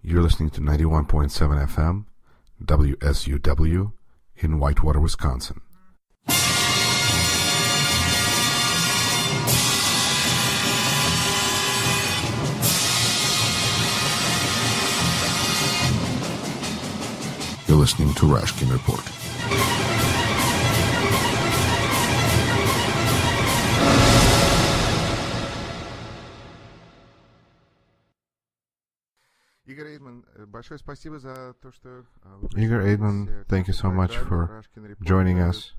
You're listening to 91.7 FM, WSUW, in Whitewater, Wisconsin. You're listening to Rashkin Report. IGOR EIDMAN, thank you so much for joining us.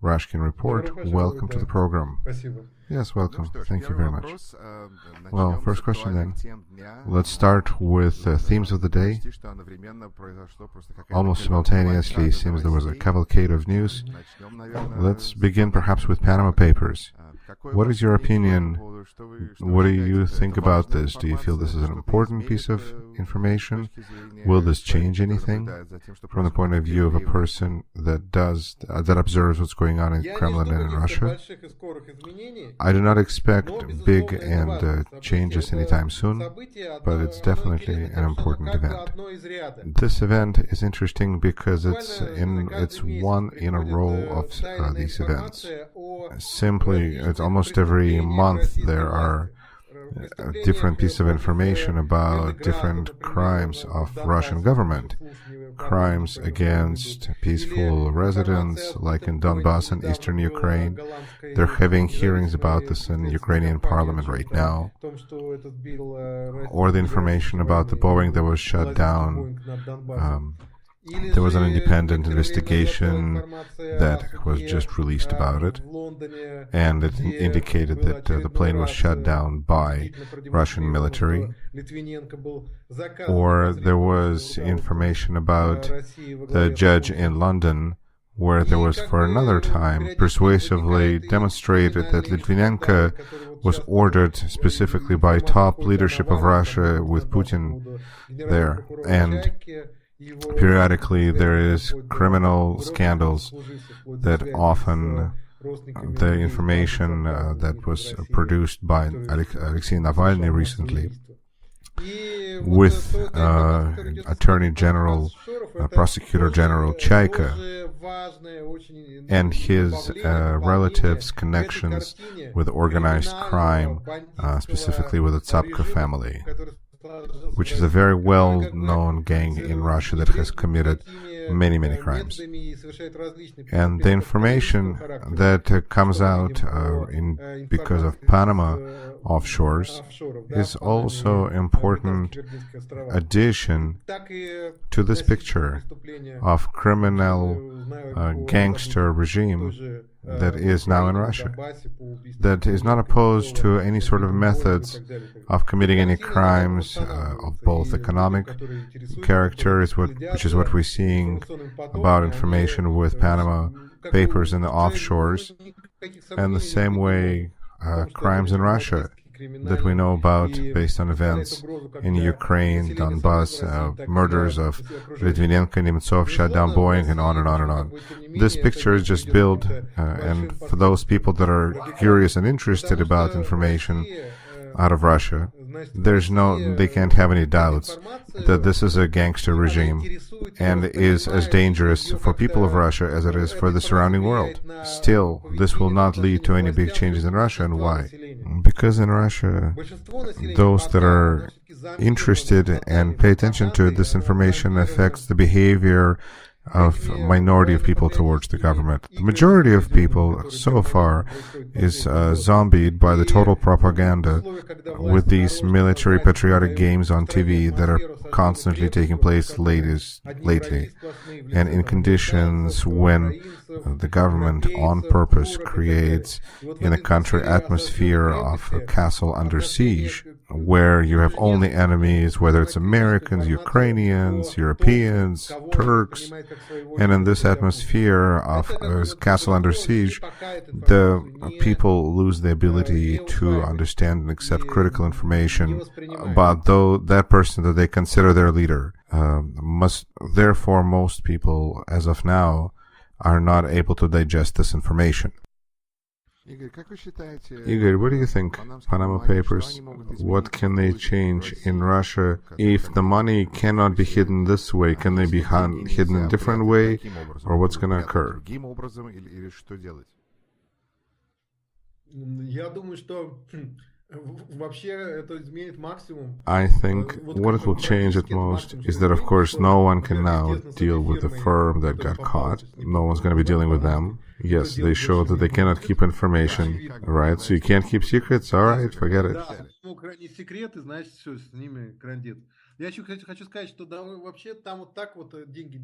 Rashkin Report, welcome to the program. Yes, welcome. Thank you very much. Well, first question then. Let's start with themes of the day. Almost simultaneously, seems there was a cavalcade of news. Let's begin perhaps with Panama Papers. What is your opinion? What do you think about this? Do you feel this is an important piece of information? Will this change anything from the point of view of a person that observes what's going on in Kremlin and in Russia? I do not expect big changes anytime soon, but it's definitely an important event. This event is interesting because it's one in a row of these events. Simply, it's almost every month there are different pieces of information about different crimes of Russian government. Crimes against peaceful residents, like in Donbass and eastern Ukraine. They're having hearings about this in Ukrainian parliament right now. Or the information about the Boeing that was shut down. There was an independent investigation that was just released about it, and it indicated that the plane was shut down by Russian military. Or there was information about the judge in London, where there was for another time persuasively demonstrated that Litvinenko was ordered specifically by top leadership of Russia with Putin there, and periodically there is criminal scandals that often the information that was produced by Alexei Navalny recently with Attorney General, Prosecutor General Chaika and his relatives' connections with organized crime, specifically with the Tsapka family, which is a very well-known gang in Russia that has committed many, many crimes. And the information that comes out because of Panama offshores is also important addition to this picture of criminal gangster regime that is now in Russia, that is not opposed to any sort of methods of committing any crimes of both economic character, which is what we're seeing about information with Panama Papers and the offshores, and the same way crimes in Russia that we know about based on events in Ukraine, Donbass, murders of Litvinenko, Nemtsov, shut down Boeing, and on and on and on. This picture is just built, and for those people that are curious and interested about information out of Russia, they can't have any doubts that this is a gangster regime and is as dangerous for people of Russia as it is for the surrounding world. Still, this will not lead to any big changes in Russia. And why? Because in Russia, those that are interested and pay attention to this information affects the behavior of minority of people towards the government. The majority of people so far is zombied by the total propaganda with these military patriotic games on TV that are constantly taking place lately, and in conditions when the government on purpose creates in a country atmosphere of a castle under siege, where you have only enemies, whether it's Americans, Ukrainians, Europeans, Turks, and in this atmosphere of castle under siege, the people lose the ability to understand and accept critical information about that person that they consider their leader. Therefore, most people, as of now, are not able to digest this information. Igor, what do you think? Panama Papers, what can they change in Russia? If the money cannot be hidden this way, can they be hidden in a different way? Or what's going to occur? I think what it will change at most is that, of course, no one can now deal with the firm that got caught. No one's going to be dealing with them. Yes, they show that they cannot keep information, right? So you can't keep secrets? All right, forget it.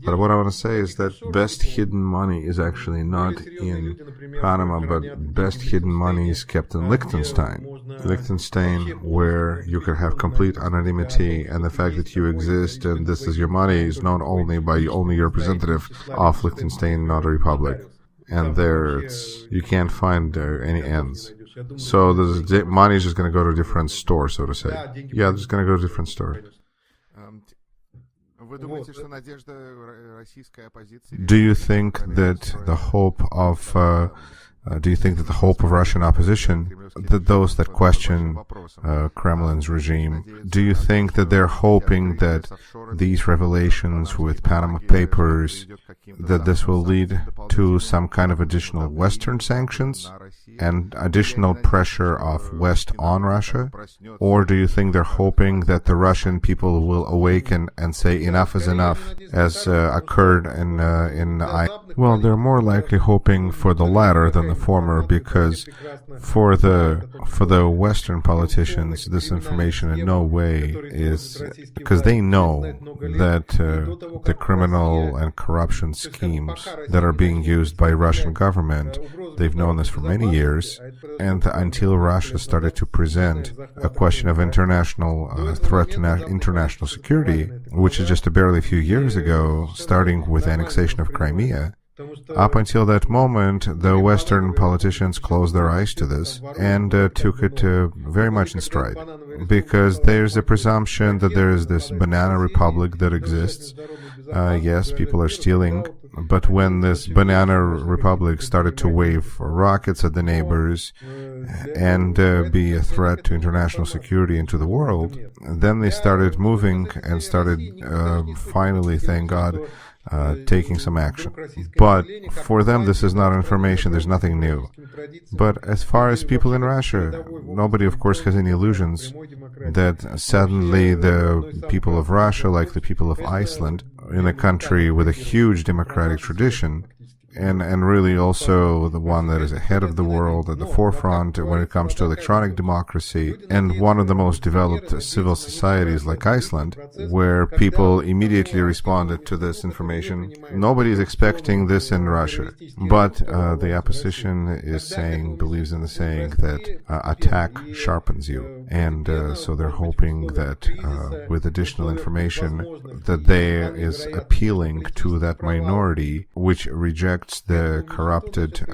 But what I want to say is that best hidden money is actually not in Panama, but best hidden money is kept in Liechtenstein. Liechtenstein, where you can have complete anonymity, and the fact that you exist and this is your money is known only by your representative of Liechtenstein, not a republic. And there, you can't find any ends. So the money is just going to go to a different store, so to say. Yeah, it's going to go to a different store. Do you think that the hope of Russian opposition, that those that question Kremlin's regime, do you think that they're hoping that these revelations with Panama Papers, that this will lead to some kind of additional Western sanctions and additional pressure of West on Russia? Or do you think they're hoping that the Russian people will awaken and say enough is enough, as occurred in Well, they're more likely hoping for the latter than the former, because for the Western politicians, this information in no way is, because they know that the criminal and corruption schemes that are being used by Russian government, they've known this for many years, and until Russia started to present a question of international threat to international security, which is just barely a few years ago, starting with annexation of Crimea. Up until that moment, the Western politicians closed their eyes to this and took it very much in stride, because there's a presumption that there is this banana republic that exists. Yes, people are stealing, but when this banana republic started to wave rockets at the neighbors and be a threat to international security and to the world, then they started moving and started finally, thank God, taking some action. But for them, this is not information, there's nothing new. But as far as people in Russia, nobody, of course, has any illusions that suddenly the people of Russia, like the people of Iceland, in a country with a huge democratic tradition, and really also the one that is ahead of the world, at the forefront when it comes to electronic democracy, and one of the most developed civil societies like Iceland, where people immediately responded to this information. Nobody is expecting this in Russia, but the opposition is believes in the saying that attack sharpens you, and so they're hoping that with additional information that there is appealing to that minority which rejects the corrupted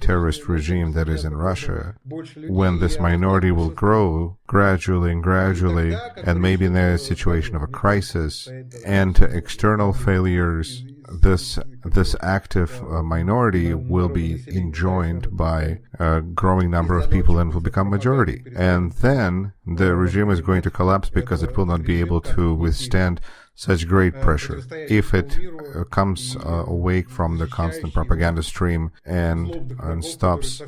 terrorist regime that is in Russia. When this minority will grow gradually, and maybe in a situation of a crisis and external failures, this active minority will be enjoined by a growing number of people and will become majority. And then the regime is going to collapse because it will not be able to withstand such great pressure. If it comes awake from the constant propaganda stream and stops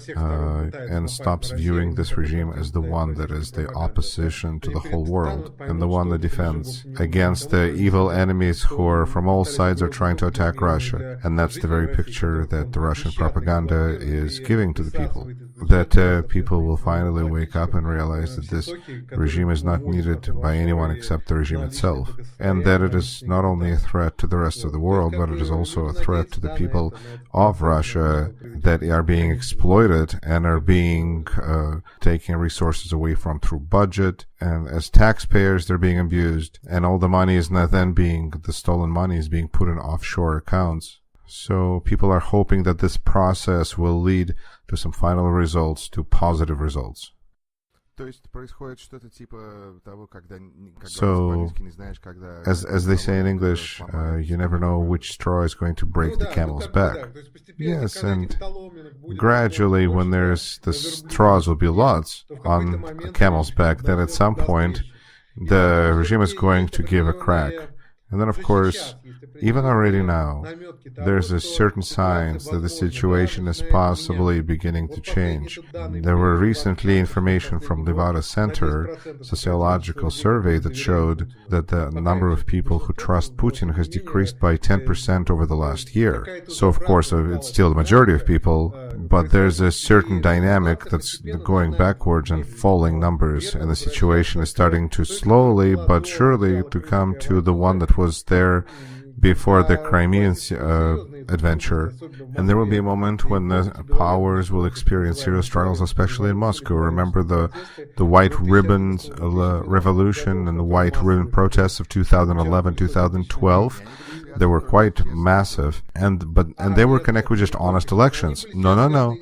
viewing this regime as the one that is the opposition to the whole world, and the one that defends against the evil enemies who are from all sides are trying to attack Russia. And that's the very picture that the Russian propaganda is giving to the people. That people will finally wake up and realize that this regime is not needed by anyone except the regime itself, and that it is not only a threat to the rest of the world, but it is also a threat to the people of Russia that are being exploited and are being taking resources away from through budget, and as taxpayers they're being abused, and all the money is not then the stolen money is being put in offshore accounts. So people are hoping that this process will lead to some final results, to positive results. So, as they say in English, you never know which straw is going to break the camel's back. Yes, and gradually, when the straws will be lots on a camel's back, then at some point, the regime is going to give a crack. And then, of course, even already now, there's a certain signs that the situation is possibly beginning to change. There were recently information from Levada Center, sociological survey that showed that the number of people who trust Putin has decreased by 10% over the last year. So, of course, it's still the majority of people, but there's a certain dynamic that's going backwards and falling numbers, and the situation is starting to slowly but surely to come to the one that was there before the Crimean adventure. And there will be a moment when the powers will experience serious struggles, especially in Moscow. Remember the white ribbon revolution and the white ribbon protests of 2011, 2012? They were quite massive, and they were connected with just honest elections. No.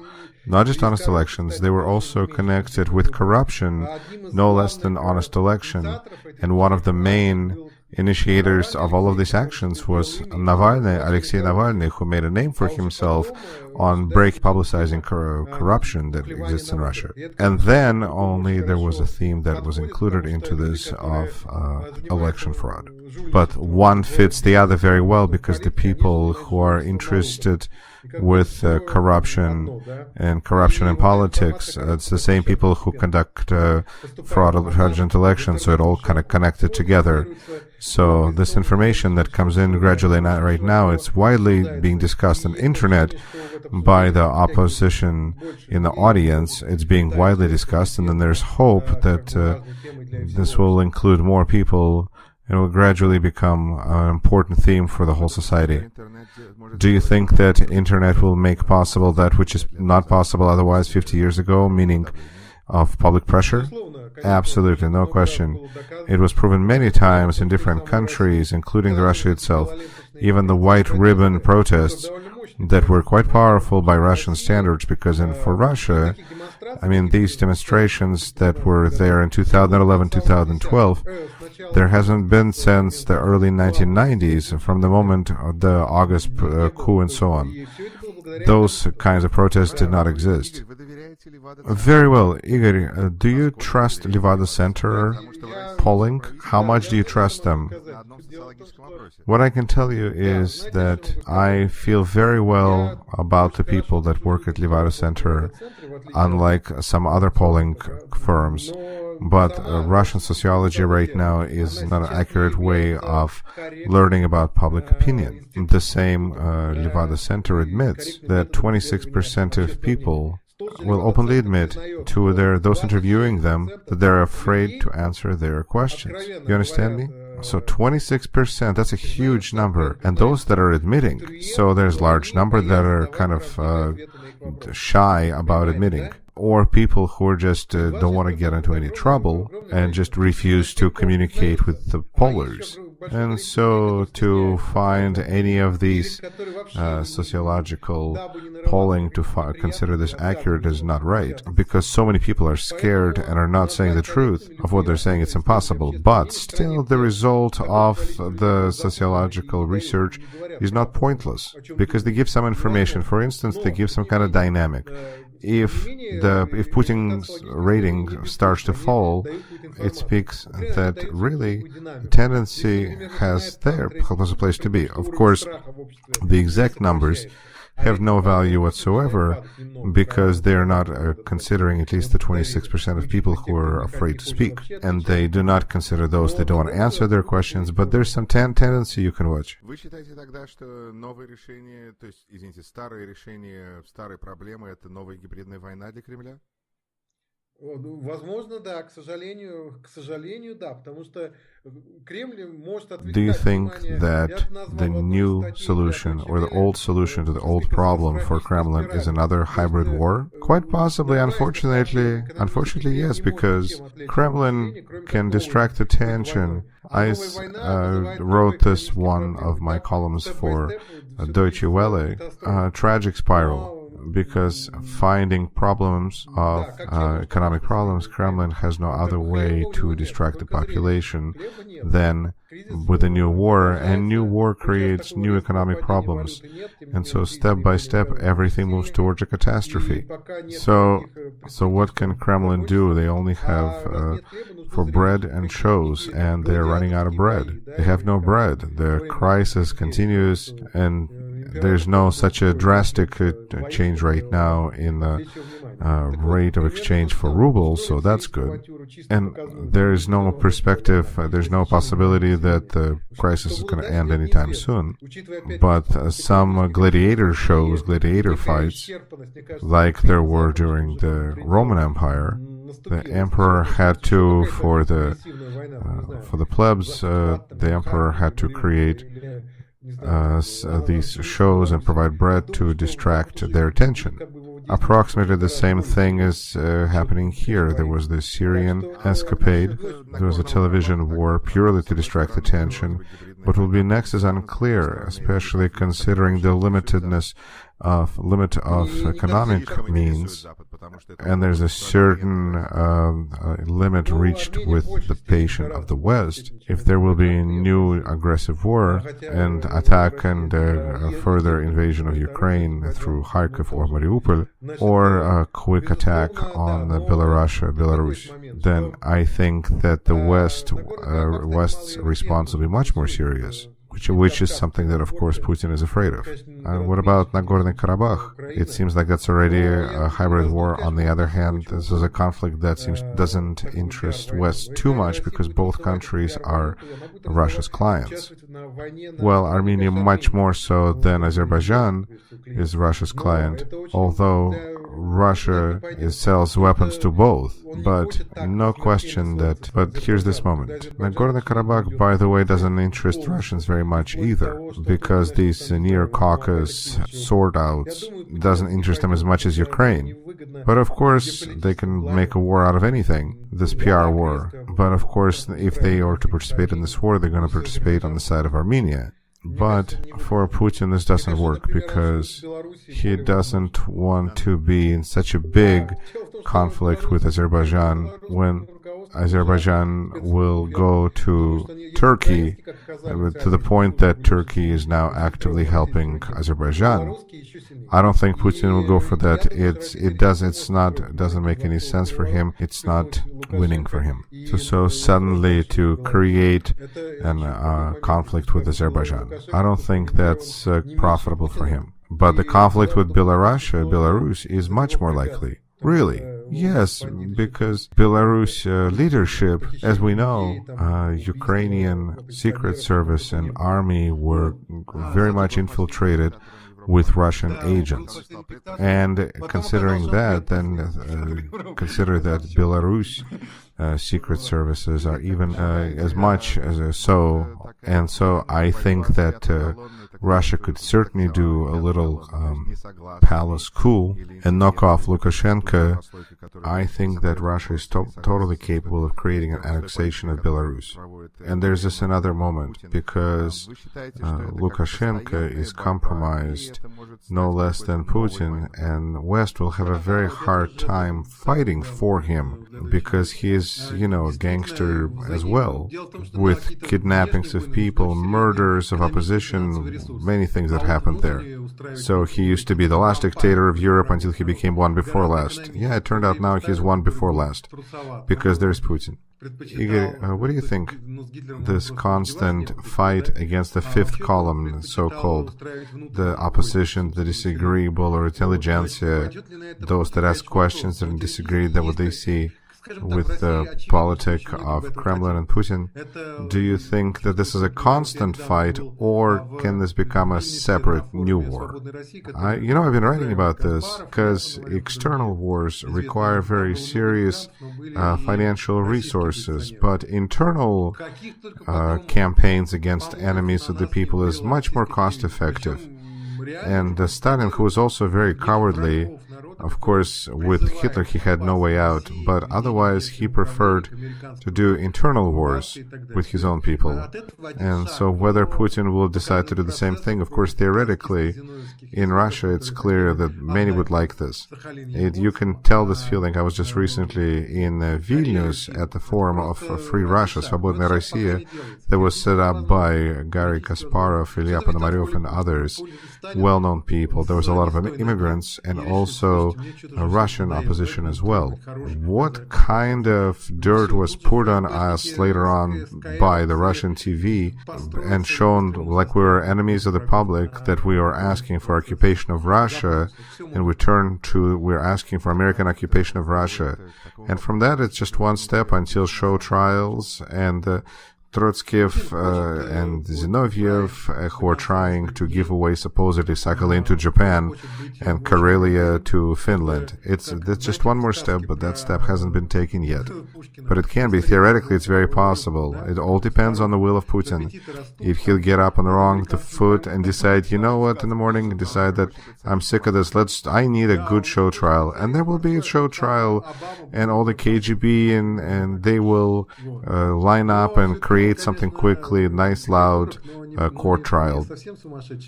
Not just honest elections, they were also connected with corruption, no less than honest election. And one of the main initiators of all of these actions was Alexei Navalny, who made a name for himself on publicizing corruption that exists in Russia. And then only there was a theme that was included into this of election fraud. But one fits the other very well, because the people who are interested with corruption in politics, it's the same people who conduct fraudulent elections, so it all kind of connected together. So this information that comes in gradually right now, it's widely being discussed on the internet by the opposition in the audience. It's being widely discussed, and then there's hope that this will include more people. It will gradually become an important theme for the whole society. Do you think that internet will make possible that which is not possible otherwise 50 years ago, meaning of public pressure? Absolutely, no question. It was proven many times in different countries, including Russia itself. Even the white ribbon protests that were quite powerful by Russian standards, because for Russia, I mean, these demonstrations that were there in 2011, 2012, there hasn't been since the early 1990s, from the moment of the August coup and so on. Those kinds of protests did not exist. Very well. Igor, do you trust Levada Center polling? How much do you trust them? What I can tell you is that I feel very well about the people that work at Levada Center, unlike some other polling firms. But Russian sociology right now is not an accurate way of learning about public opinion. The same Levada Center admits that 26% of people will openly admit to those interviewing them that they're afraid to answer their questions. You understand me? So 26%, that's a huge number. And those that are admitting, so there's a large number that are kind of shy about admitting. Or people who are just don't want to get into any trouble and just refuse to communicate with the pollers. And so to find any of these sociological polling to consider this accurate is not right, because so many people are scared and are not saying the truth of what they're saying. It's impossible. But still, the result of the sociological research is not pointless, because they give some information. For instance, they give some kind of dynamic. If Putin's rating starts to fall, it speaks that really the tendency has a place to be. Of course, the exact numbers have no value whatsoever, because they are not considering at least the 26% of people who are afraid to speak. And they do not consider those that don't want to answer their questions, but there's some tendency you can watch. Возможно, да, к сожалению, да, потому что Кремль может ответить. Do you think that the new solution or the old solution to the old problem for Kremlin is another hybrid war? Quite possibly, unfortunately, yes, because Kremlin can distract attention. I wrote this one of my columns for Deutsche Welle, tragic spiral. because finding problems of economic problems, Kremlin has no other way to distract the population than with a new war, and new war creates new economic problems, and so step by step everything moves towards a catastrophe. So what can Kremlin do? They only have for bread and shows, and they're running out of bread. They have no bread. The crisis continues, and there's no such a drastic change right now in the rate of exchange for rubles, so that's good. And there is no perspective, there's no possibility that the crisis is going to end anytime soon. But some gladiator shows, gladiator fights, like there were during the Roman Empire, the emperor had to, for the plebs, the emperor had to create these shows and provide bread to distract their attention. Approximately the same thing is happening here. There was the Syrian escapade. There was a television war purely to distract attention. What will be next is unclear, especially considering the limit of economic means, and there's a certain limit reached with the patient of the West. If there will be a new aggressive war and attack and further invasion of Ukraine through Kharkiv or Mariupol, or a quick attack on Belarus, then I think that the West's response will be much more serious. Which is something that, of course, Putin is afraid of. What about Nagorno-Karabakh? It seems like that's already a hybrid war. On the other hand, this is a conflict that doesn't interest West too much because both countries are Russia's clients. Well, Armenia much more so than Azerbaijan is Russia's client, although Russia sells weapons to both. But no question that... But here's this moment. Nagorno-Karabakh, by the way, doesn't interest Russians very much either, because these near Caucasus sort-outs doesn't interest them as much as Ukraine. But of course, they can make a war out of anything, this PR war. But of course, if they are to participate in this war, they're going to participate on the side of Armenia. But for Putin, this doesn't work because he doesn't want to be in such a big conflict with Azerbaijan when Azerbaijan will go to Turkey to the point that Turkey is now actively helping Azerbaijan. I don't think Putin will go for that. It doesn't make any sense for him. It's not winning for him. So suddenly to create a conflict with Azerbaijan, I don't think that's profitable for him. But the conflict with Belarus is much more likely. Really? Yes, because Belarus leadership, as we know, Ukrainian secret service and army were very much infiltrated with Russian agents. And considering that, then consider that Belarus secret services are even as much as so. And so I think that Russia could certainly do a little palace coup and knock off Lukashenko. I think that Russia is totally capable of creating an annexation of Belarus. And there's this another moment, because Lukashenko is compromised no less than Putin, and West will have a very hard time fighting for him, because he is, a gangster as well, with kidnappings of people, murders of opposition, many things that happened there. So he used to be the last dictator of Europe until he became one before last. Yeah, it turned out now he's one before last, because there's Putin. Igor, what do you think? This constant fight against the fifth column, so-called, the opposition, the disagreeable, or intelligentsia, those that ask questions and disagree with what they see with the politic of Kremlin and Putin, do you think that this is a constant fight, or can this become a separate new war? I've been writing about this because external wars require very serious financial resources, but internal campaigns against enemies of the people is much more cost-effective. And Stalin, who was also very cowardly, Of course, with Hitler he had no way out, but otherwise he preferred to do internal wars with his own people. And so whether Putin will decide to do the same thing, of course, theoretically, in Russia it's clear that many would like this. You can tell this feeling. I was just recently in Vilnius at the Forum of Free Russia, Svobodная Россия, that was set up by Garry Kasparov, Ilya Ponomaryov, and others, well-known people. There was a lot of immigrants and also Russian opposition as well. What kind of dirt was poured on us later on by the Russian TV and shown like we were enemies of the public, that we are asking for occupation of Russia, and we're asking for American occupation of Russia. And from that, it's just one step until show trials and Trotskiev and Zinoviev, who are trying to give away supposedly Sakhalin to Japan and Karelia to Finland. That's just one more step, but that step hasn't been taken yet. But it can be. Theoretically, it's very possible. It all depends on the will of Putin. If he'll get up on the wrong foot and decide, you know what, in the morning, decide that I'm sick of this, I need a good show trial. And there will be a show trial, and all the KGB and they will line up and create something quickly, nice, loud court trial.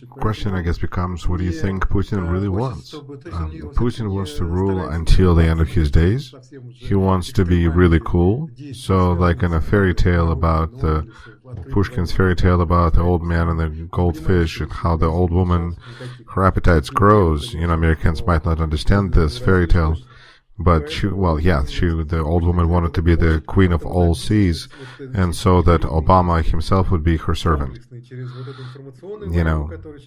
Question, I guess, becomes, what do you think Putin really wants? Putin wants to rule until the end of his days. He wants to be really cool. So, like in a fairy tale about Pushkin's fairy tale about the old man and the goldfish, and how the old woman, her appetite grows. Americans might not understand this fairy tale. But the old woman wanted to be the queen of all seas, and so that Obama himself would be her servant.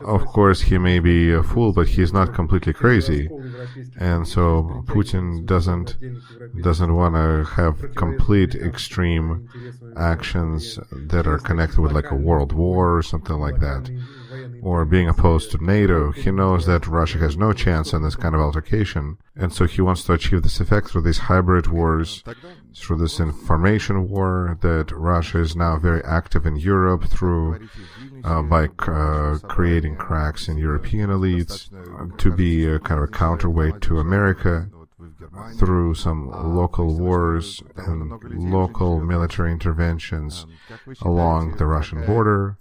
Of course, he may be a fool, but he's not completely crazy. And so Putin doesn't want to have complete extreme actions that are connected with like a world war or something like that, or being opposed to NATO. He knows that Russia has no chance in this kind of altercation, and so he wants to achieve this effect through these hybrid wars, through this information war, that Russia is now very active in Europe by creating cracks in European elites, to be a kind of a counterweight to America, through some local wars and local military interventions along the Russian border.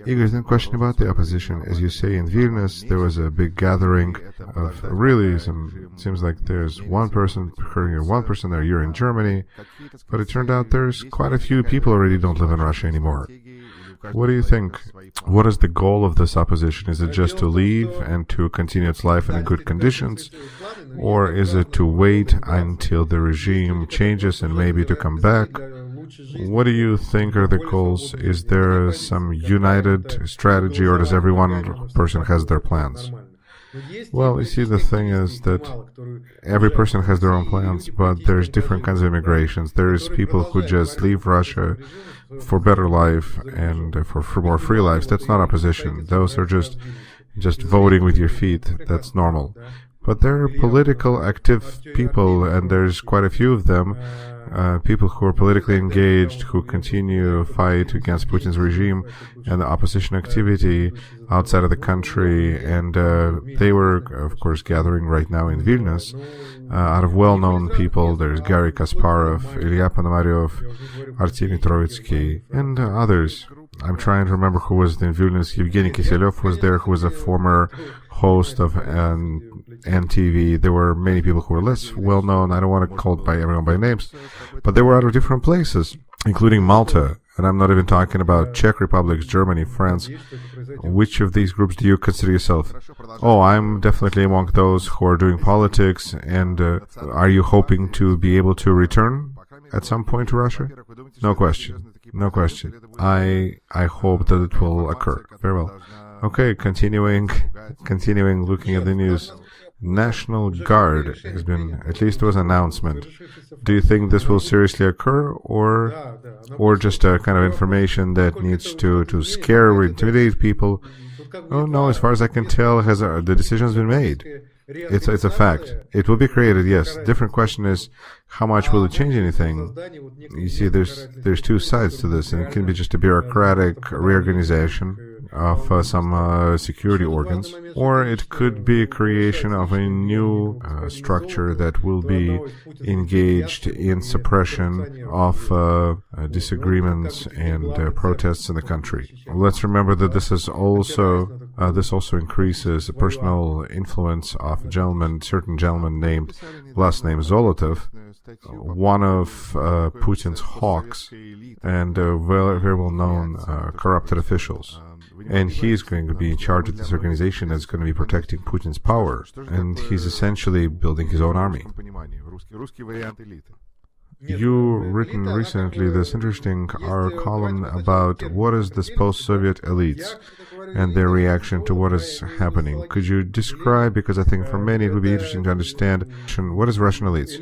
Igor, then question about the opposition. As you say, in Vilnius, there was a big gathering of seems like there's one person here, one person there, you're in Germany, but it turned out there's quite a few people already don't live in Russia anymore. What do you think? What is the goal of this opposition? Is it just to leave and to continue its life in good conditions? Or is it to wait until the regime changes and maybe to come back? What do you think are the goals? Is there some united strategy, or does every one person has their plans? Well, you see, the thing is that every person has their own plans, but there's different kinds of immigrations. There's people who just leave Russia for better life and for more free lives. That's not opposition. Those are just voting with your feet. That's normal. But there are political active people, and there's quite a few of them, people who are politically engaged, who continue to fight against Putin's regime and the opposition activity outside of the country. And they were, of course, gathering right now in Vilnius. Out of well-known people, there's Garry Kasparov, Ilya Ponomaryov, Artemy Troitsky, and others. I'm trying to remember who was in Vilnius. Evgeny Kiselyov was there, who was a former host of NTV. There were many people who were less well-known. I don't want to call everyone by names, but they were out of different places, including Malta. And I'm not even talking about Czech Republic, Germany, France. Which of these groups do you consider yourself? Oh, I'm definitely among those who are doing politics. And are you hoping to be able to return at some point to Russia? No question. No question. I hope that it will occur. Very well. Okay, continuing looking at the news. National Guard has been, at least there was an announcement. Do you think this will seriously occur, or just a kind of information that needs to scare or intimidate people? Oh no, as far as I can tell, the decision has been made. It's a fact. It will be created, yes. Different question is, how much will it change anything? You see, there's two sides to this, and it can be just a bureaucratic reorganization. of some security organs, or it could be a creation of a new structure that will be engaged in suppression of disagreements and protests in the country. Let's remember that this also increases the personal influence of a certain gentleman named, last name Zolotov, one of Putin's hawks and very well-known corrupted officials. And he's going to be in charge of this organization that's going to be protecting Putin's power. And he's essentially building his own army. You written recently this interesting column about what is this post-Soviet elites and their reaction to what is happening. Could you describe, because I think for many it would be interesting to understand, what is Russian elites?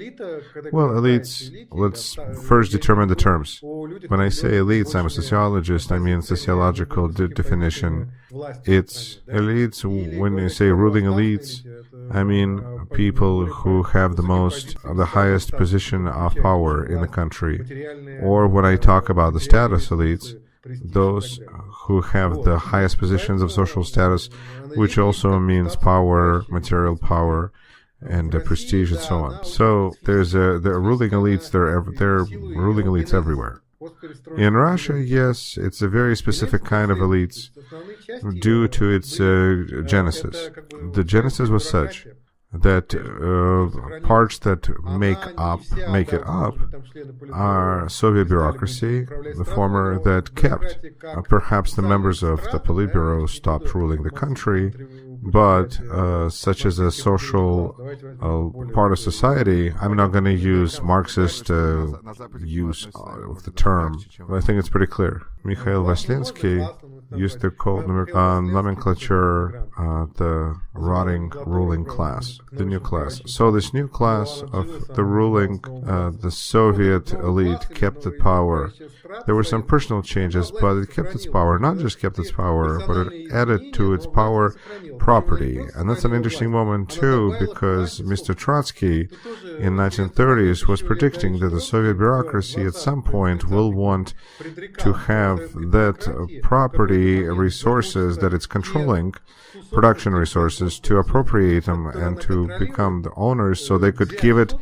Well, elites, let's first determine the terms. When I say elites, I'm a sociologist, I mean sociological definition. It's elites, when you say ruling elites, I mean people who have the highest position of power in the country. Or when I talk about the status elites, those who have the highest positions of social status, which also means power, material power, and prestige, and so on. So there's the ruling elites. They're ruling elites everywhere. In Russia, yes, it's a very specific kind of elites due to its genesis. The genesis was such that parts that make it up are Soviet bureaucracy, the former that kept. Perhaps the members of the Politburo stopped ruling the country, but such as a social part of society, I'm not going to use Marxist use of the term, but I think it's pretty clear. Mikhail Vaslinsky used to call nomenclature the rotting ruling class, the new class. So this new class of the ruling, the Soviet elite kept the power. There were some personal changes, but it kept its power. Not just kept its power, but it added to its power property. And that's an interesting moment too, because Mr. Trotsky in 1930s was predicting that the Soviet bureaucracy at some point will want to have that property resources that it's controlling, production resources, to appropriate them and to become the owners, so they could give it,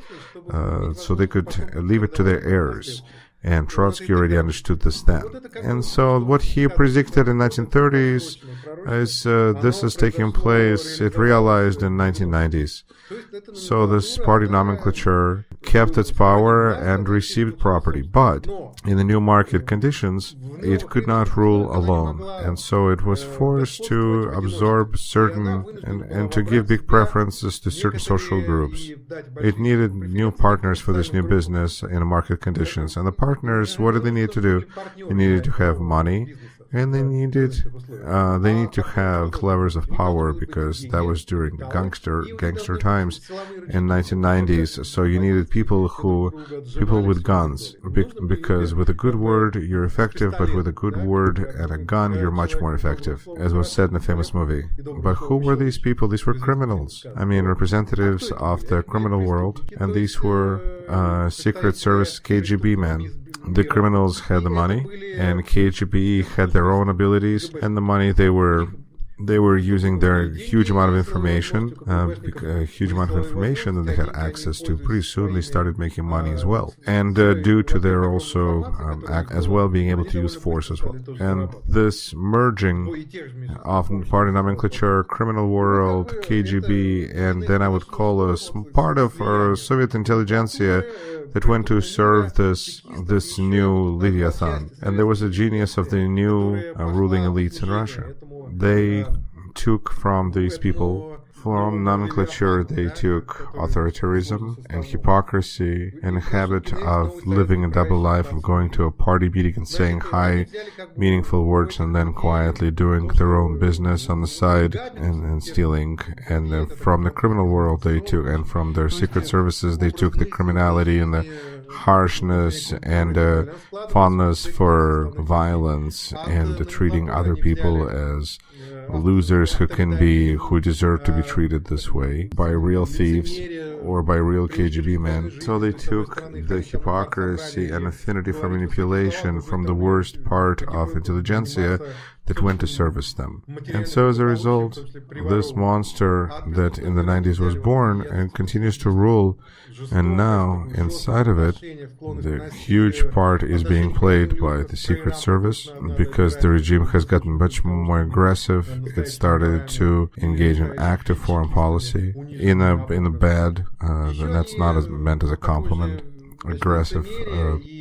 so they could leave it to their heirs. And Trotsky already understood this then. And so what he predicted in 1930s is this is taking place, it realized in 1990s. So this party nomenclature kept its power and received property, but in the new market conditions, it could not rule alone. And so it was forced to absorb certain and to give big preferences to certain social groups. It needed new partners for this new business in market conditions. And the partners, what did they need to do? They needed to have money, and they need to have levers of power, because that was during gangster times in 1990s. So you needed people with guns, because with a good word you're effective, but with a good word and a gun you're much more effective, as was said in a famous movie. But who were these people? These were criminals. I mean, representatives of the criminal world, and these were Secret Service KGB men. The criminals had the money, and KGB had their own abilities, and the money they were using their huge amount of information, that they had access to. Pretty soon they started making money as well, and due to their also as well being able to use force as well. And this merging of party nomenclature, criminal world, KGB, and then I would call a part of Soviet intelligentsia that went to serve this new Leviathan. And there was a genius of the new ruling elites in Russia. They took from these people, from nomenclature, they took authoritarianism and hypocrisy and a habit of living a double life, of going to a party meeting and saying high, meaningful words, and then quietly doing their own business on the side and stealing. And from the criminal world they took, and from their secret services, they took the criminality and the harshness and fondness for violence and treating other people as losers who deserve to be treated this way by real thieves or by real KGB men. So they took the hypocrisy and affinity for manipulation from the worst part of intelligentsia that went to service them. And so as a result, this monster that in the 90s was born and continues to rule, and now inside of it, the huge part is being played by the Secret Service, because the regime has gotten much more aggressive. It started to engage in active foreign policy in a bad, that's not meant as a compliment, aggressive,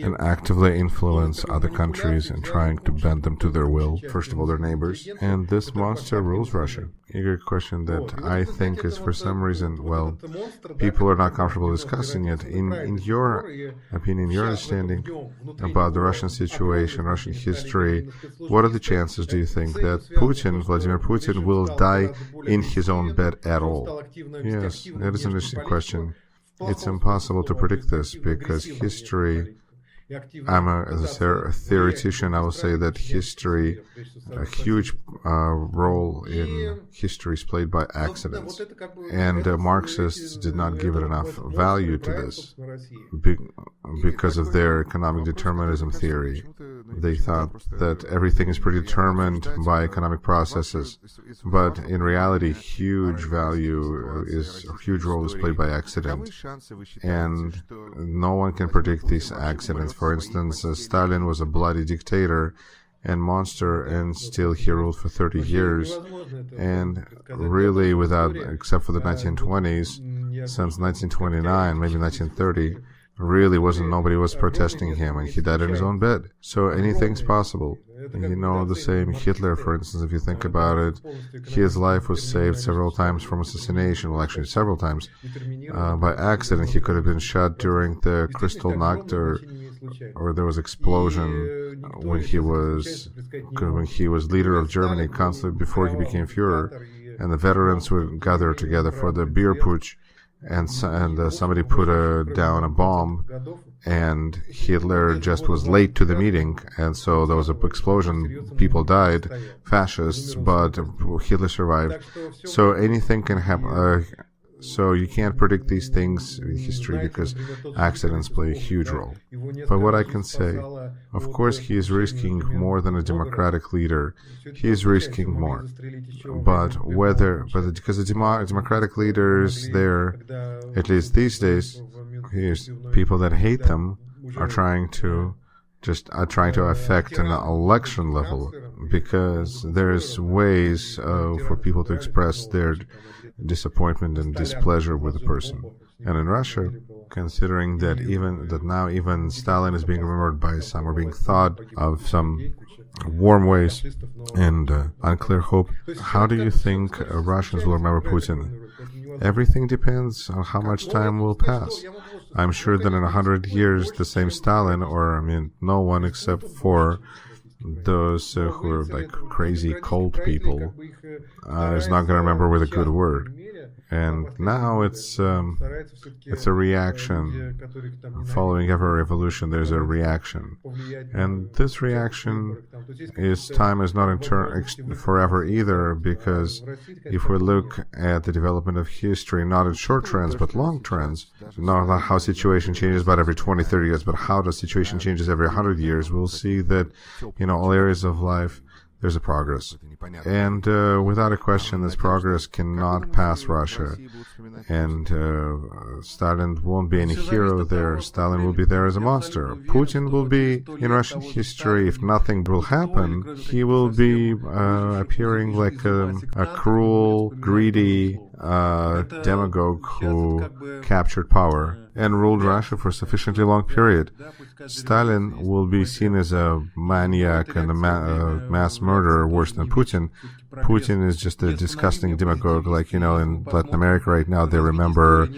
and actively influence other countries and trying to bend them to their will, first of all their neighbors. And this monster rules Russia. Igor, question that I think is for some reason, well, people are not comfortable discussing it. In your opinion, your understanding about the Russian situation, Russian history, what are the chances, do you think, that Vladimir Putin, will die in his own bed at all? Yes, that is an interesting question. It's impossible to predict this because history, as a theoretician, I will say that history, a huge role in history is played by accidents. And Marxists did not give it enough value to this because of their economic determinism theory. They thought that everything is predetermined by economic processes, but in reality, huge role is played by accident, and no one can predict these accidents. For instance, Stalin was a bloody dictator and monster, and still he ruled for 30 years, and really except for the 1920s, since 1929, maybe 1930, really nobody was protesting him, and he died in his own bed. So anything's possible. The same Hitler, for instance, if you think about it, his life was saved several times from assassination, well, actually several times, by accident. He could have been shot during the Kristallnacht, or there was explosion when he was leader of Germany, constantly before he became Führer, and the veterans would gather together for the beer putsch, and somebody put down a bomb, and Hitler just was late to the meeting, and so there was an explosion, people died, fascists, but Hitler survived. So anything can happen. So you can't predict these things in history because accidents play a huge role. But what I can say, of course, he is risking more than a democratic leader. He is risking more. But because the democratic leaders there, at least these days, here's people that hate them are trying to affect an election level, because there's ways for people to express their disappointment and displeasure with the person. And in Russia, considering that now even Stalin is being remembered by some, or being thought of some warm ways and unclear hope, how do you think Russians will remember Putin? Everything depends on how much time will pass. I'm sure that in 100 years, the same Stalin, no one except for those who are like crazy cult people, is not going to remember with a good word. And now it's a reaction. Following every revolution, there's a reaction, and this reaction time is not forever either. Because if we look at the development of history, not in short trends but long trends, not how situation changes about every 20, 30 years, but how the situation changes every 100 years, we'll see that all areas of life there's a progress. And without a question, this progress cannot pass Russia. And Stalin won't be any hero there. Stalin will be there as a monster. Putin will be, in Russian history, if nothing will happen, he will be appearing like a cruel, greedy demagogue who captured power and ruled Russia for a sufficiently long period. Stalin will be seen as a maniac and a mass murderer worse than Putin. Putin is just a disgusting demagogue. Like, in Latin America right now, they remember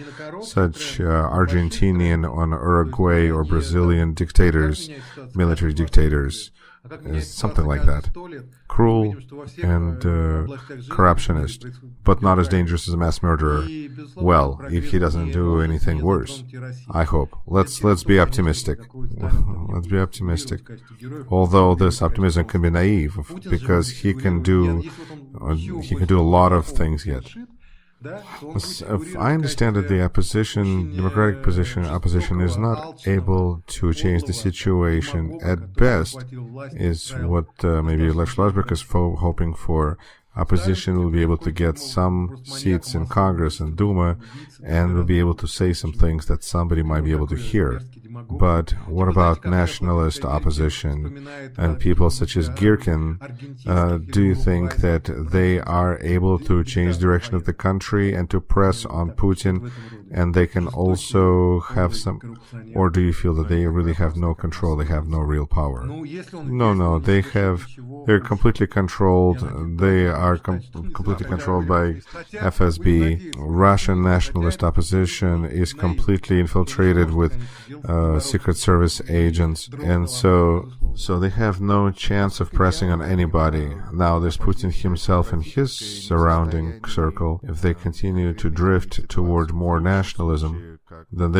such Argentinian or Uruguay or Brazilian dictators, military dictators, something like that. Cruel and corruptionist, but not as dangerous as a mass murderer. Well, if he doesn't do anything worse, I hope. Let's be optimistic. Let's be optimistic. Although this optimism can be naive, because he can do a lot of things yet. I understand that the opposition, democratic opposition is not able to change the situation. At best, is what maybe Lev Schlossberg is hoping for. Opposition will be able to get some seats in Congress and Duma, and will be able to say some things that somebody might be able to hear. But what about nationalist opposition and people such as Girkin? Do you think that they are able to change direction of the country and to press on Putin, and they can also have some, or do you feel that they really have no control, they have no real power? No, they're completely controlled, they are completely controlled by FSB. Russian nationalist opposition is completely infiltrated with Secret Service agents, and so they have no chance of pressing on anybody. Now there's Putin himself and his surrounding circle. If they continue to drift toward more nationalism, then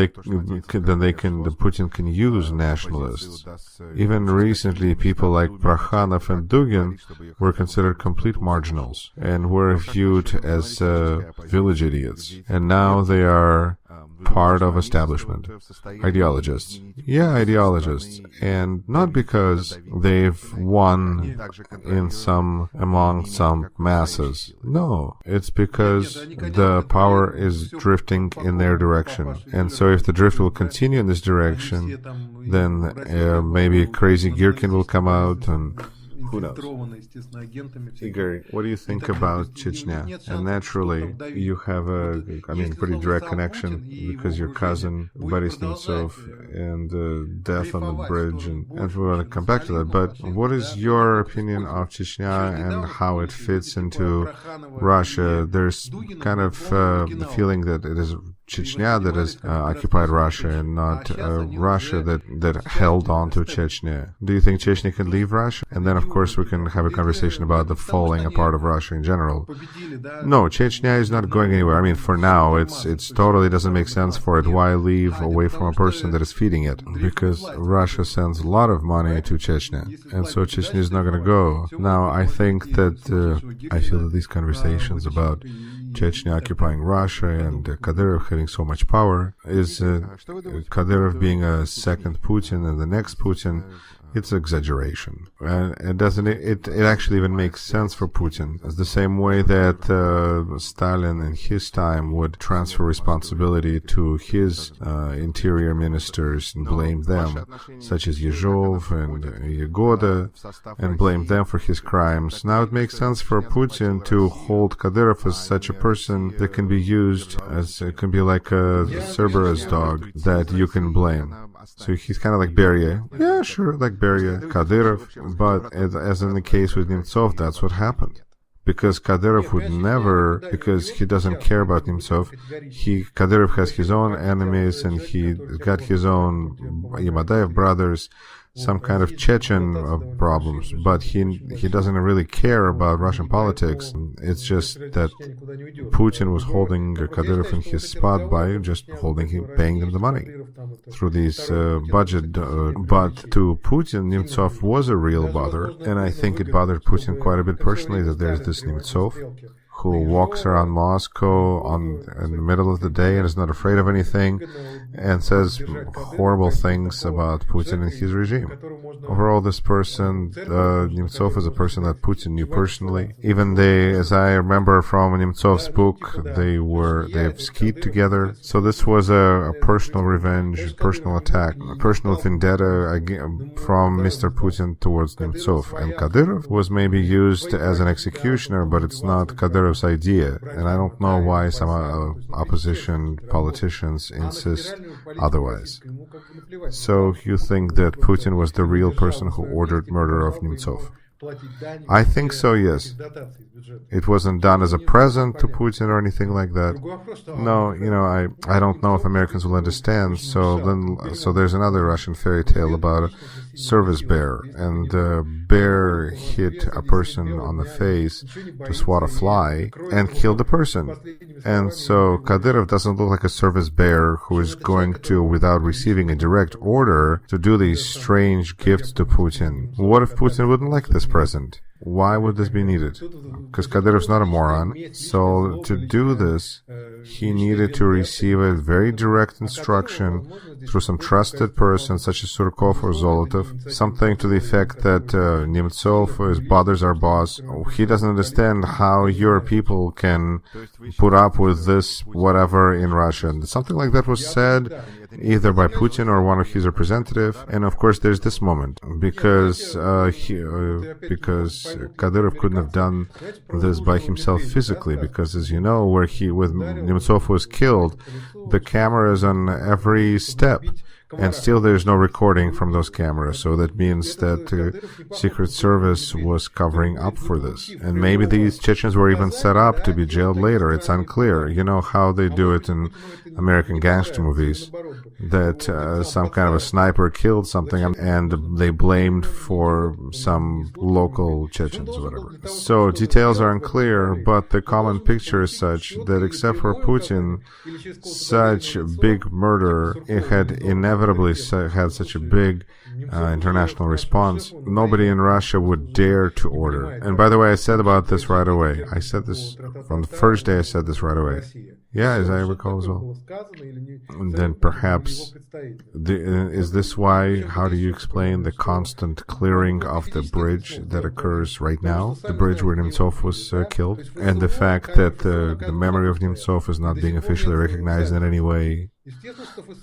Putin can use nationalists. Even recently, people like Prokhanov and Dugin were considered complete marginals and were viewed as village idiots, and now they are part of establishment. Ideologists. Yeah, ideologists. And not because they've won among some masses. No, it's because the power is drifting in their direction. And so if the drift will continue in this direction, then maybe crazy Girkin will come out, and who knows? Igor, what do you think about Chechnya? And naturally, you have a pretty direct connection because your cousin, Boris Nemtsov, and death on the bridge, and we want to come back to that. But what is your opinion of Chechnya and how it fits into Russia? There's kind of the feeling that it is Chechnya that has occupied Russia and not Russia that held on to Chechnya. Do you think Chechnya can leave Russia? And then, of course, we can have a conversation about the falling apart of Russia in general. No, Chechnya is not going anywhere. I mean, for now, it's totally doesn't make sense for it. Why leave away from a person that is feeding it? Because Russia sends a lot of money to Chechnya, and so Chechnya is not going to go. Now, I think that I feel that these conversations about Chechnya occupying Russia and Kadyrov having so much power is Kadyrov being a second Putin and the next Putin. It's exaggeration, and it actually even makes sense for Putin. It's the same way that Stalin in his time would transfer responsibility to his interior ministers and blame them, such as Yezhov and Yagoda, and blame them for his crimes. Now it makes sense for Putin to hold Kadyrov as such a person that can be used as, it can be like a Cerberus dog that you can blame. So he's kind of like Beria. Yeah, sure, like Beria, Kadyrov. But as in the case with Nemtsov, that's what happened. Because Kadyrov would never, because he doesn't care about Nemtsov, Kadyrov has his own enemies, and he got his own Yamadaev brothers, some kind of Chechen problems, but he doesn't really care about Russian politics. It's just that Putin was holding Kadyrov in his spot by just paying them the money through these budget. But to Putin, Nemtsov was a real bother, and I think it bothered Putin quite a bit personally that there's this Nemtsov who walks around Moscow in the middle of the day and is not afraid of anything and says horrible things about Putin and his regime. Overall, this person, Nemtsov, is a person that Putin knew personally. Even as I remember from Nemtsov's book, they've skied together. So this was a personal revenge, personal attack, a personal vendetta from Mr. Putin towards Nemtsov. And Kadyrov was maybe used as an executioner, but it's not Kadyrov's idea, and I don't know why some opposition politicians insist otherwise. So you think that Putin was the real person who ordered murder of Nemtsov? I think so, yes. It wasn't done as a present to Putin or anything like that. No, I don't know if Americans will understand. So there's another Russian fairy tale about a service bear, and the bear hit a person on the face to swat a fly and killed the person. And so Kadyrov doesn't look like a service bear who is going to, without receiving a direct order, to do these strange gifts to Putin. What if Putin wouldn't like this present? Why would this be needed? Because Kadyrov's not a moron. So to do this, he needed to receive a very direct instruction through some trusted person such as Surkov or Zolotov, something to the effect that Nemtsov bothers our boss. He doesn't understand how your people can put up with this whatever in Russia. And something like that was said either by Putin or one of his representatives. And of course there's this moment, because Kadyrov couldn't have done this by himself physically, because as you know, where Nemtsov was killed, the cameras on every step, and still there's no recording from those cameras. So that means that the Secret Service was covering up for this. And maybe these Chechens were even set up to be jailed later. It's unclear. You know how they do it in American gangster movies, that some kind of a sniper killed something and they blamed for some local Chechens or whatever. So details are unclear, but the common picture is such that except for Putin, such big murder, it had inevitably had such a big international response. Nobody in Russia would dare to order. And by the way, I said about this right away. I said this from the first day. I said this right away. Yeah, as I recall as well. And then perhaps, is this why, how do you explain the constant clearing of the bridge that occurs right now? The bridge where Nemtsov was killed? And the fact that the memory of Nemtsov is not being officially recognized in any way?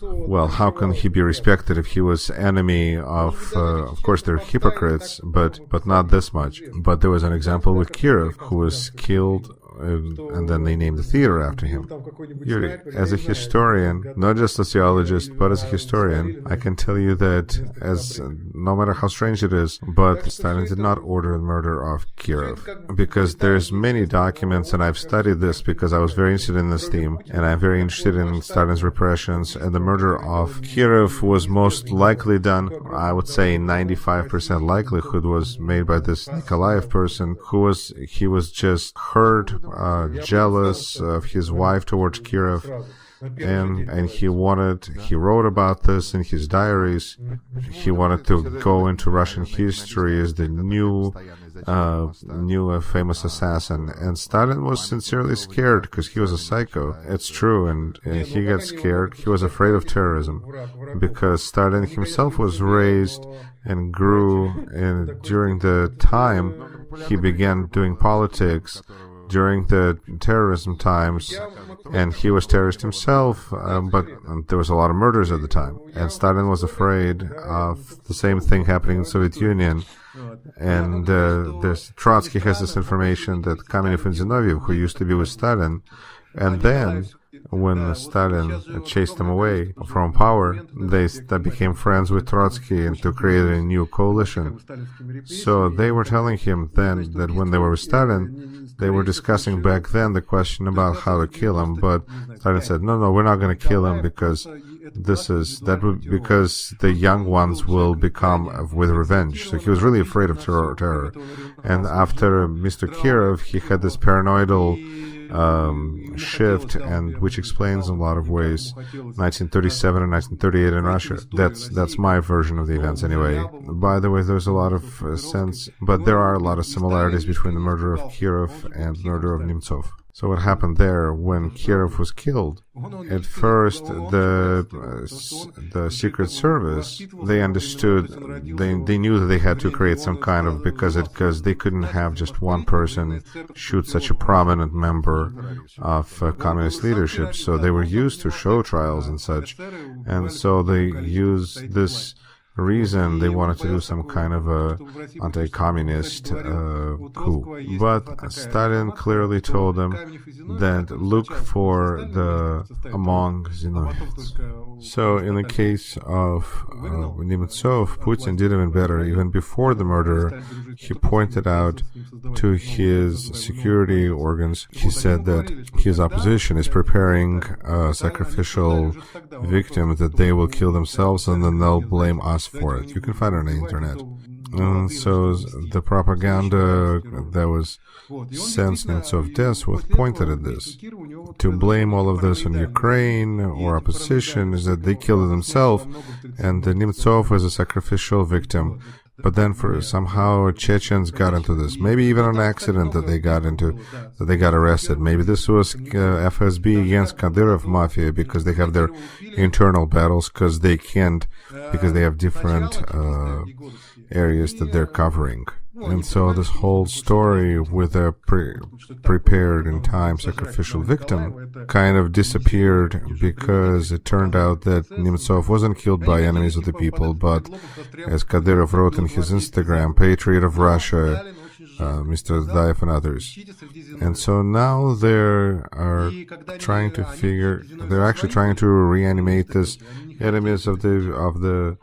Well, how can he be respected if he was enemy of course they're hypocrites, but not this much. But there was an example with Kirov, who was killed, and then they named the theater after him. Yuri, as a historian, not just a sociologist, but as a historian, I can tell you that, no matter how strange it is, but Stalin did not order the murder of Kirov, because there's many documents, and I've studied this because I was very interested in this theme, and I'm very interested in Stalin's repressions, and the murder of Kirov was most likely done, I would say 95% likelihood was made by this Nikolaev person, he was just hurt, jealous of his wife towards Kirov, and he wrote about this in his diaries. He wanted to go into Russian history as the new famous assassin, and Stalin was sincerely scared because he was a psycho. It's true, and he got scared. He was afraid of terrorism because Stalin himself was raised and grew, and during the time he began doing politics, during the terrorism times, and he was terrorist himself, but there was a lot of murders at the time, and Stalin was afraid of the same thing happening in the Soviet Union. And Trotsky has this information that Kamenev and Zinoviev, who used to be with Stalin, and then when Stalin chased them away from power, they became friends with Trotsky and to create a new coalition. So they were telling him then that when they were with Stalin, they were discussing back then the question about how to kill him, but Stalin said, no, we're not going to kill him because because the young ones will become with revenge. So he was really afraid of terror. And after Mr. Kirov, he had this paranoidal shift, and which explains in a lot of ways 1937 and 1938 in Russia. That's my version of the events anyway. By the way, there's a lot of sense, but there are a lot of similarities between the murder of Kirov and the murder of Nemtsov. So what happened there when Kirov was killed? At first, the Secret Service, they understood, they knew that they had to create some kind of, because they couldn't have just one person shoot such a prominent member of communist leadership. So they were used to show trials and such, and so they used this reason they wanted to do some kind of a anti-communist coup. But Stalin clearly told them that look for the among Zinoviev. So in the case of Nemtsov, Putin did even better. Even before the murder, he pointed out to his security organs, he said that his opposition is preparing a sacrificial victim, that they will kill themselves and then they'll blame us for it. You can find it on the internet. And so the propaganda that was since Nemtsov's death was pointed at this. To blame all of this on Ukraine or opposition is that they killed themselves, and Nemtsov is a sacrificial victim But then somehow Chechens got into this. Maybe even an accident that they got arrested. Maybe this was FSB against Kadyrov mafia because they have their internal battles because they have different areas that they're covering. And so this whole story with a prepared in time sacrificial victim kind of disappeared because it turned out that Nemtsov wasn't killed by enemies of the people, but, as Kadyrov wrote in his Instagram, patriot of Russia, Mr. Zdayev and others. And so now they're actually trying to reanimate this enemies of the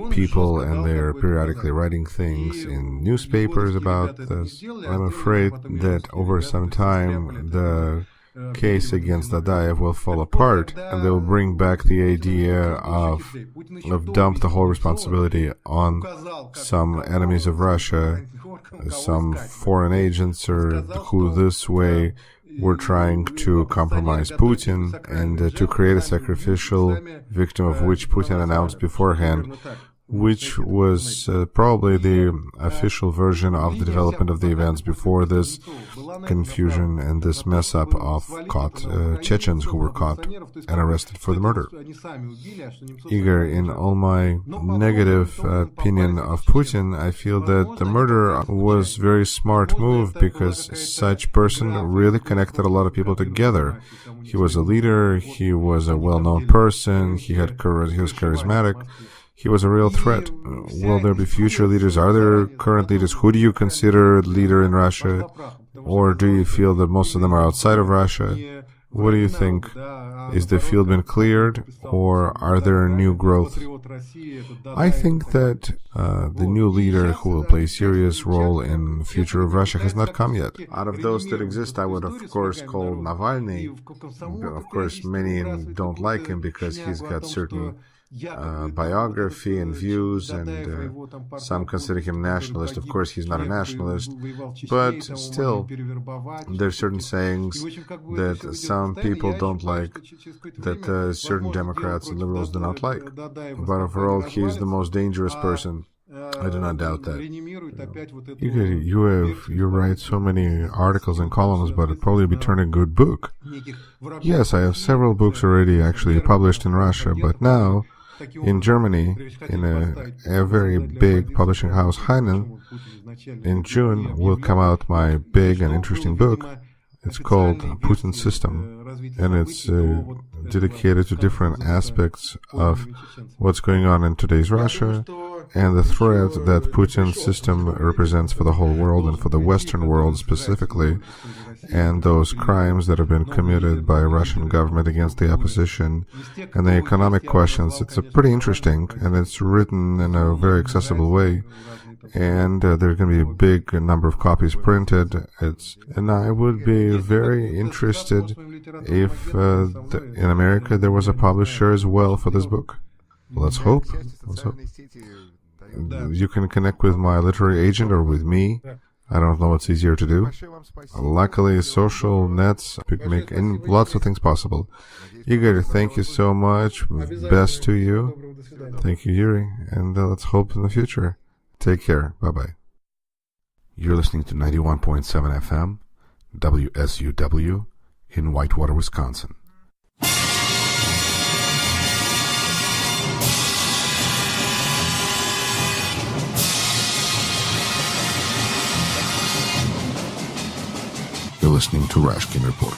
people, and they're periodically writing things in newspapers about this. I'm afraid that over some time the case against Dadayev will fall apart, and they'll bring back the idea of dump the whole responsibility on some enemies of Russia, some foreign agents, or who this way were trying to compromise Putin, and to create a sacrificial victim of which Putin announced beforehand, which was probably the official version of the development of the events before this confusion and this mess-up of caught Chechens who were caught and arrested for the murder. Igor, in all my negative opinion of Putin, I feel that the murder was a very smart move because such person really connected a lot of people together. He was a leader, he was a well-known person, he was charismatic. He was a real threat. Will there be future leaders? Are there current leaders? Who do you consider leader in Russia? Or do you feel that most of them are outside of Russia? What do you think? Is the field been cleared, or are there new growth? I think that the new leader who will play a serious role in the future of Russia has not come yet. Out of those that exist, I would of course call Navalny. Of course, many don't like him because he's got certain biography and views, and some consider him nationalist. Of course, he's not a nationalist, but still, there are certain sayings that some people don't like, that certain Democrats and liberals do not like. But overall, he's the most dangerous person. I do not doubt that. You write so many articles and columns, but it'd probably be turned a good book. Yes, I have several books already actually published in Russia, but now in Germany, in a very big publishing house, Heinen, in June will come out my big and interesting book. It's called Putin's System, and it's dedicated to different aspects of what's going on in today's Russia and the threat that Putin's system represents for the whole world and for the Western world specifically, and those crimes that have been committed by Russian government against the opposition and the economic questions. It's pretty interesting, and it's written in a very accessible way, and there's going to be a big number of copies printed. And I would be very interested if in America there was a publisher as well for this book. Let's hope. You can connect with my literary agent or with me. I don't know what's easier to do. Luckily, social nets make lots of things possible. Igor, thank you so much. Best to you. Thank you, Yuri. And let's hope in the future. Take care. Bye-bye. You're listening to 91.7 FM, WSUW, in Whitewater, Wisconsin. You're listening to Rashkin Report.